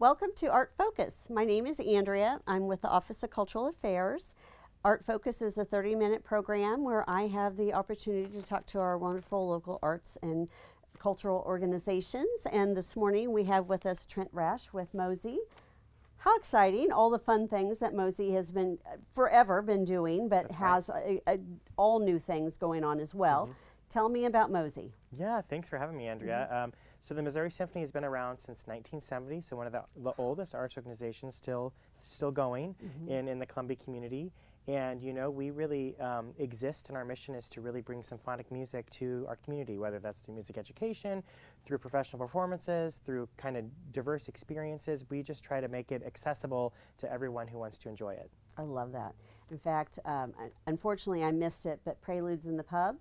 Welcome to Art Focus. My name is Andrea. I'm with the Office of Cultural Affairs. Art Focus is a 30-minute program where I have the opportunity to talk to our wonderful local arts and cultural organizations. And this morning we have with us Trent Rash with MOSY. How exciting, all the fun things that MOSY has been forever been doing, but That's has all new things going on as well. Tell me about MOSY. Yeah, thanks for having me, Andrea. So the Missouri Symphony has been around since 1970, so one of the oldest arts organizations still going in the Columbia community. And you know, we really exist, and our mission is to really bring symphonic music to our community, whether that's through music education, through professional performances, through kind of diverse experiences. We just try to make it accessible to everyone who wants to enjoy it. I love that. In fact, unfortunately I missed it, but Preludes in the Pub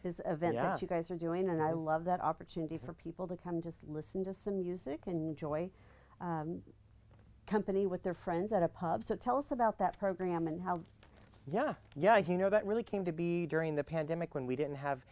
is an event that you guys are doing, and I love that opportunity for people to come just listen to some music and enjoy company with their friends at a pub. So tell us about that program and how. Yeah, you know, that really came to be during the pandemic when we didn't have,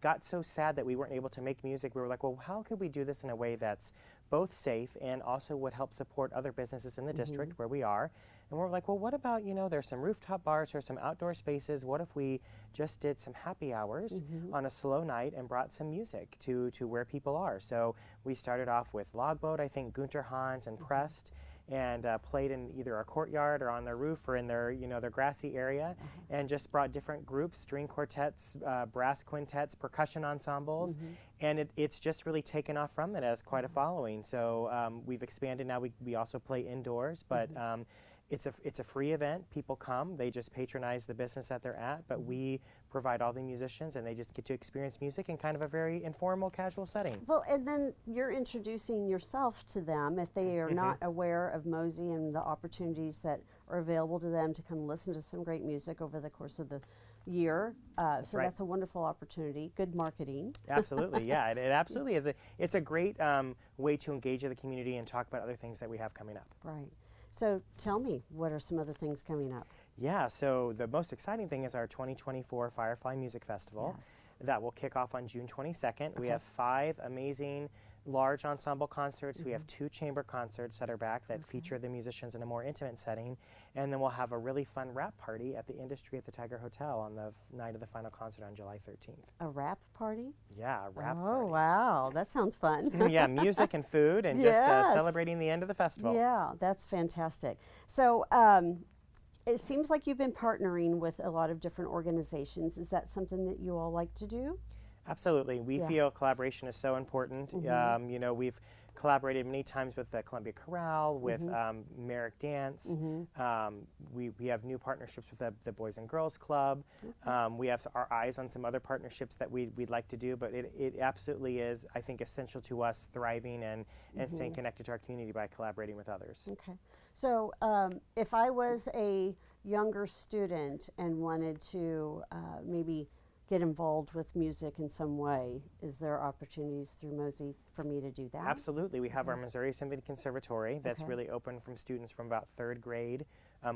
got so sad that we weren't able to make music. We were like, well, how could we do this in a way that's both safe and also would help support other businesses in the district where we are? And we're like, well, what about, you know, there's some rooftop bars or some outdoor spaces. What if we just did some happy hours on a slow night and brought some music to where people are? So we started off with Logboat, I think Gunter Hans and Prest, and played in either our courtyard or on their roof or in their, you know, their grassy area, and just brought different groups, string quartets, brass quintets, percussion ensembles, and it's just really taken off from it as quite a following. So we've expanded now. We also play indoors, but it's a free event. People come, they just patronize the business that they're at, but we provide all the musicians and they just get to experience music in kind of a very informal, casual setting. Well, and then you're introducing yourself to them if they are not aware of MOSY and the opportunities that are available to them to come listen to some great music over the course of the year. So that's a wonderful opportunity. Good marketing. Absolutely, yeah, it absolutely is. It's a great way to engage with the community and talk about other things that we have coming up. Right. So tell me, what are some other things coming up? Yeah, so the most exciting thing is our 2024 Firefly Music Festival. That will kick off on June 22nd. We have 5 amazing large ensemble concerts. We have 2 chamber concerts that are back that feature the musicians in a more intimate setting. And then we'll have a really fun wrap party at the Industry at the Tiger Hotel on the night of the final concert on July 13th. A wrap party? Yeah, a wrap party. party. Oh, wow. That sounds fun. Yeah, music and food and just celebrating the end of the festival. Yeah, that's fantastic. So it seems like you've been partnering with a lot of different organizations. Is that something that you all like to do? Absolutely. We feel collaboration is so important. You know, we've collaborated many times with the Columbia Chorale, with Merrick Dance. We have new partnerships with the Boys and Girls Club. We have our eyes on some other partnerships that we'd like to do, but it absolutely is, I think, essential to us thriving and staying connected to our community by collaborating with others. Okay. So if I was a younger student and wanted to maybe get involved with music in some way, is there opportunities through MOSY for me to do that? Absolutely. We have our Missouri Symphony Conservatory that's really open from students from about 3rd grade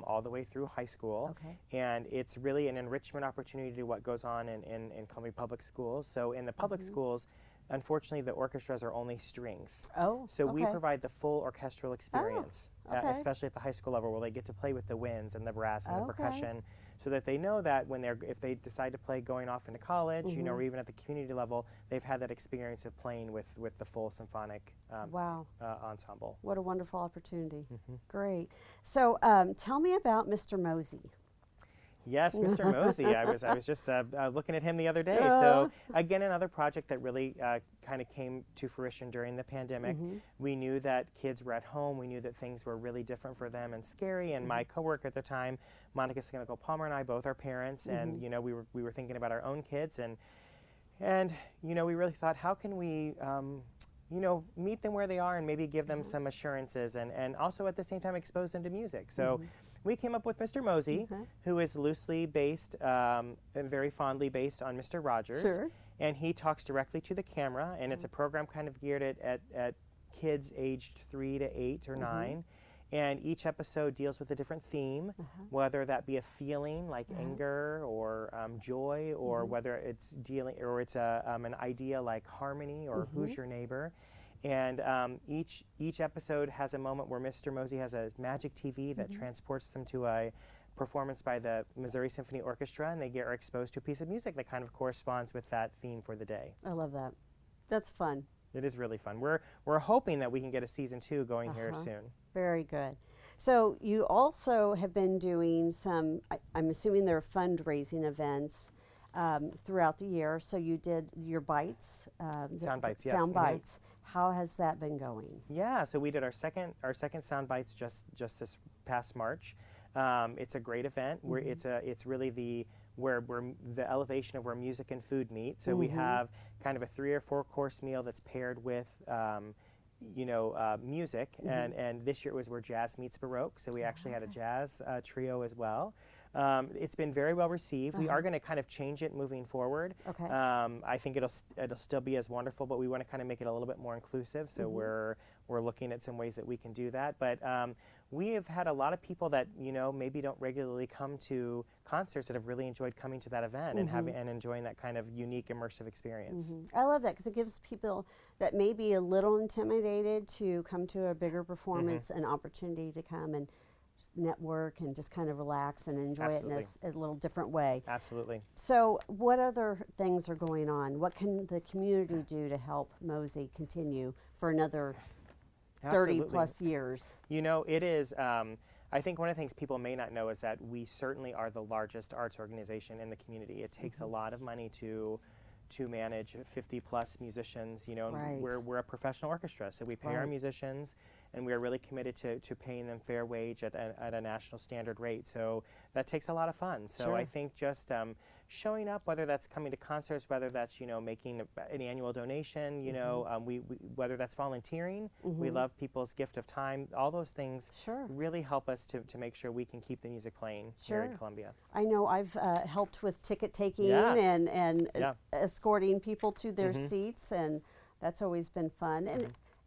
all the way through high school. And it's really an enrichment opportunity to what goes on in Columbia Public Schools. So in the public schools, unfortunately, the orchestras are only strings. So we provide the full orchestral experience, especially at the high school level, where they get to play with the winds and the brass and the percussion, so that they know that if they decide to play going off into college, you know, or even at the community level, they've had that experience of playing with the full symphonic ensemble. What a wonderful opportunity. Great. So tell me about Mr. MOSY. Yes, Mr. MOSY. I was just looking at him the other day. So again, another project that really kind of came to fruition during the pandemic. We knew that kids were at home. We knew that things were really different for them and scary. And my coworker at the time, Monica Palmer, and I both are parents, and you know, we were thinking about our own kids, and you know, we really thought, how can we you know, meet them where they are and maybe give them some assurances, and also at the same time expose them to music. So we came up with Mr. MOSY, who is loosely based and very fondly based on Mr. Rogers. And he talks directly to the camera, and it's a program kind of geared at kids aged 3 to 8 or 9. And each episode deals with a different theme, whether that be a feeling like anger or joy, or whether it's an idea like harmony or who's your neighbor. And each episode has a moment where Mr. Mosey has a magic TV that transports them to a performance by the Missouri Symphony Orchestra, and are exposed to a piece of music that kind of corresponds with that theme for the day. I love that. That's fun. It is really fun. We're hoping that we can get a season 2 going here soon. Very good. So you also have been doing some, I'm assuming there are fundraising events throughout the year. So you did your bites. Sound bites, yes. Sound bites. How has that been going? Yeah, so we did our second sound bites just this past March. It's a great event. Where it's really where the elevation of where music and food meet. So we have kind of a 3 or 4 course meal that's paired with music, and this year it was where jazz meets Baroque. So we actually had a jazz trio as well. It's been very well received. We are going to kind of change it moving forward. Okay. I think it'll still be as wonderful, but we want to kind of make it a little bit more inclusive. So we're looking at some ways that we can do that. But we have had a lot of people that maybe don't regularly come to concerts that have really enjoyed coming to that event and enjoying that kind of unique immersive experience. I love that because it gives people that may be a little intimidated to come to a bigger performance an opportunity to come and network and just kind of relax and enjoy it in a little different way. Absolutely. So what other things are going on? What can the community do to help MOSY continue for another 30 plus years? It is, I think one of the things people may not know is that we certainly are the largest arts organization in the community. It takes a lot of money to manage 50 plus musicians, and we're a professional orchestra, so we pay our musicians, and we are really committed to paying them fair wage at a national standard rate. So that takes a lot of fun. So I think just showing up, whether that's coming to concerts, whether that's making an annual donation, we whether that's volunteering, we love people's gift of time. All those things really help us to make sure we can keep the music playing here in Columbia. I know I've helped with ticket taking and escorting people to their seats, and that's always been fun.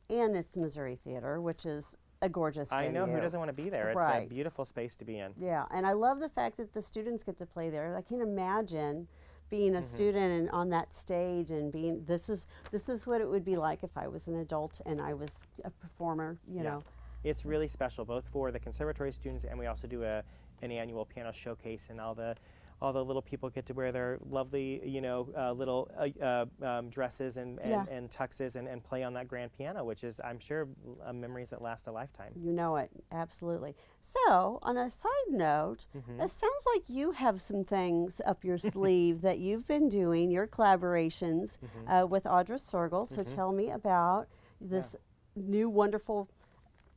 And it's Missouri Theater, which is a gorgeous venue. I know, who doesn't want to be there? It's a beautiful space to be in. Yeah, and I love the fact that the students get to play there. I can't imagine being a student and on that stage and being, this is what it would be like if I was an adult and I was a performer, you know. It's really special, both for the conservatory students, and we also do an annual piano showcase, and all the little people get to wear their lovely, little dresses and tuxes and play on that grand piano, which is, I'm sure, memories that last a lifetime. You know it, absolutely. So, on a side note, it sounds like you have some things up your sleeve that you've been doing, your collaborations with Audra Sorgel. So tell me about this new wonderful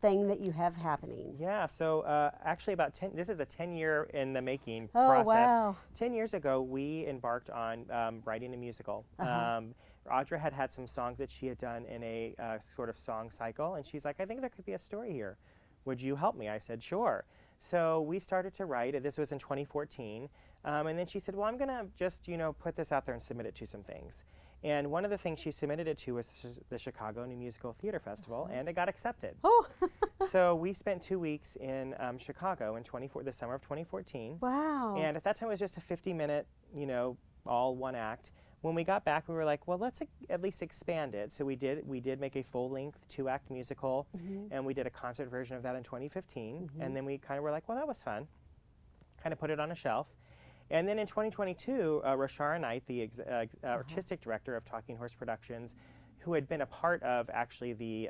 thing that you have happening. Yeah, so actually this is a 10-year in the making process. Wow. 10 years ago, we embarked on writing a musical. Audra had some songs that she had done in a sort of song cycle, and she's like, I think there could be a story here. Would you help me? I said, sure. So we started to write. This was in 2014. And then she said, well, I'm going to just, put this out there and submit it to some things. And one of the things she submitted it to was the Chicago New Musical Theater Festival, and it got accepted. Oh! So we spent 2 weeks in Chicago in the summer of 2014. Wow. And at that time, it was just a 50-minute, all one act. When we got back, we were like, well, let's at least expand it. So we did make a full-length 2-act musical, and we did a concert version of that in 2015. And then we kind of were like, well, that was fun. Kind of put it on a shelf. And then in 2022, Rashara Knight, the artistic director of Talking Horse Productions, who had been a part of actually the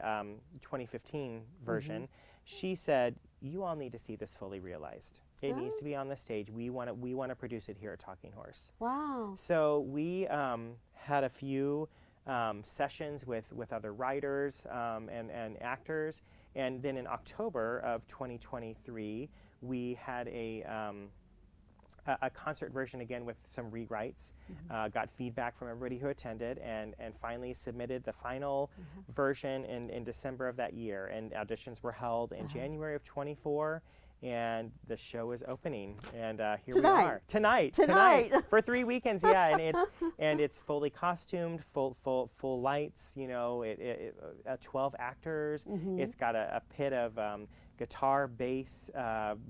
2015 version, she said, you all need to see this fully realized. It needs to be on the stage. We want to produce it here at Talking Horse. Wow. So we had a few sessions with other writers and actors. And then in October of 2023, we had a concert version again with some rewrites, got feedback from everybody who attended, and finally submitted the final version in December of that year. And auditions were held in January of 24, and the show is opening. And here we are tonight for 3 weekends. Yeah, and it's fully costumed, full lights. 12 actors. It's got a pit of guitar, bass,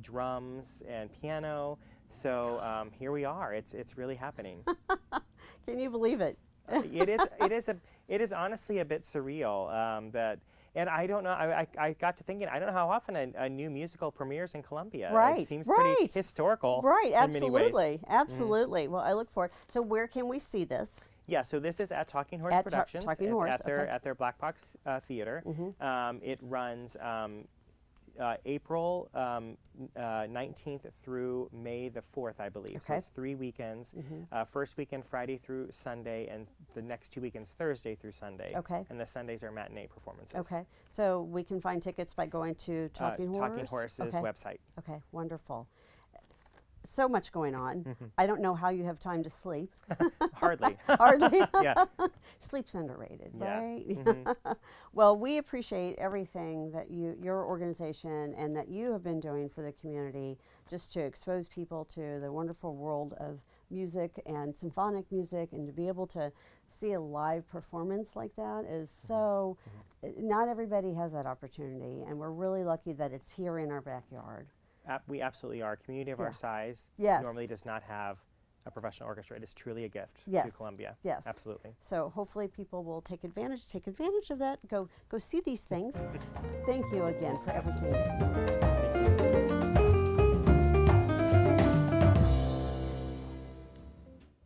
drums, and piano. So here we are. It's really happening. Can you believe it? It is honestly a bit surreal. And I don't know. I got to thinking. I don't know how often a new musical premieres in Columbia. Right. It seems pretty historical. Right. In many ways. Absolutely. Absolutely. Well, I look forward. So where can we see this? Yeah, so this is at Talking Horse At Productions Talking Horse, at their Black Box Theater. It runs April 19th through May the 4th, I believe. So it's 3 weekends. First weekend Friday through Sunday, and the next 2 weekends Thursday through Sunday. Okay. And the Sundays are matinee performances. Okay. So we can find tickets by going to Talking Horse? Talking Horse's website. Okay, wonderful. So much going on. I don't know how you have time to sleep. Hardly. Hardly? Yeah. Sleep's underrated, Yeah. right? Well, we appreciate everything that your organization and that you have been doing for the community, just to expose people to the wonderful world of music and symphonic music, and to be able to see a live performance like that is so, not everybody has that opportunity, and we're really lucky that it's here in our backyard. We absolutely are. A community of our size Yes. normally does not have a professional orchestra. It is truly a gift Yes. to Columbia. Yes. Absolutely. So hopefully people will take advantage of that. Go see these things. Thank you again for everything. Thank you.